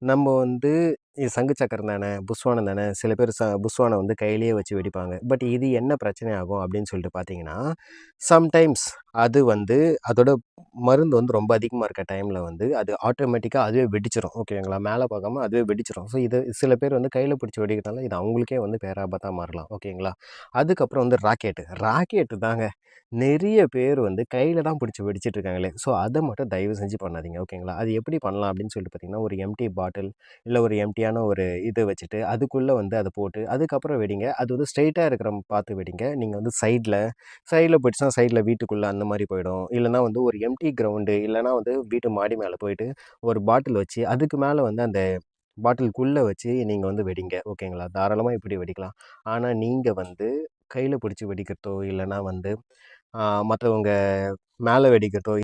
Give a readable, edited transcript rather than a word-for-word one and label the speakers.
Speaker 1: நம்ம வந்து இது சங்கு சக்கரம் தானே, புஸ்வானம் தானே, சில பேர் புஸ்வானம் வந்து கையிலேயே வச்சு வெடிப்பாங்க. பட் இது என்ன பிரச்சனை ஆகும் அப்படின்னு சொல்லிட்டு பார்த்தீங்கன்னா, சம்டைம்ஸ் அது வந்து அதோட மருந்து வந்து ரொம்ப அதிகமா இருக்க டைம்ல வந்து அது ஆட்டோமேட்டிக்கா அதுவே வெடிச்சிரும். ஓகேங்களா? மேல பார்க்காம அதுவே வெடிச்சிரும். ஸோ இது சில பேர் வந்து கையில பிடிச்சு வெடிக்கிறதுனால இது அவங்களுக்கே வந்து பேராபத்தா மாறலாம். ஓகேங்களா? அதுக்கப்புறம் வந்து ராக்கெட்டு. ராக்கெட்டு தாங்க நெறைய பேர் வந்து கையில தான் பிடிச்சு வெடிச்சிட்டு இருக்காங்களே! ஸோ அத மட்டும் தயவு செஞ்சு பண்ணாதீங்க. ஓகேங்களா? அது எப்படி பண்ணலாம் அப்படின்னு சொல்லிட்டு பார்த்தீங்கன்னா, ஒரு எம்ப்டி பாட்டில் இல்ல ஒரு எம்ப்டியான ஒரு இது வச்சுட்டு, அதுக்குள்ள வந்து அத போட்டு, அதுக்கப்புறம் வெடிங்க. அது வந்து ஸ்ட்ரெயிட்டா இருக்கிற பார்த்து வெடிங்க. நீங்க வந்து சைட்ல போயிடுச்சுனா, சைட்ல வீட்டுக்குள்ள அந்த மாரி போயிடும். இல்லன்னா வந்து ஒரு எம்ப்டி கிரவுண்டு, இல்லன்னா வந்து வீட்டு மாடி மேல போயிட்டு, ஒரு பாட்டில் வச்சு, அதுக்கு மேல வந்து அந்த பாட்டிலுக்குள்ள வச்சு நீங்க வந்து வெடிங்க. ஓகேங்களா? தாராளமா இப்படி வெடிக்கலாம். ஆனா நீங்க வந்து கையில பிடிச்சு வெடிக்கிறதோ, இல்லன்னா வந்து மத்தவங்க மேல வெடிக்கிறதோ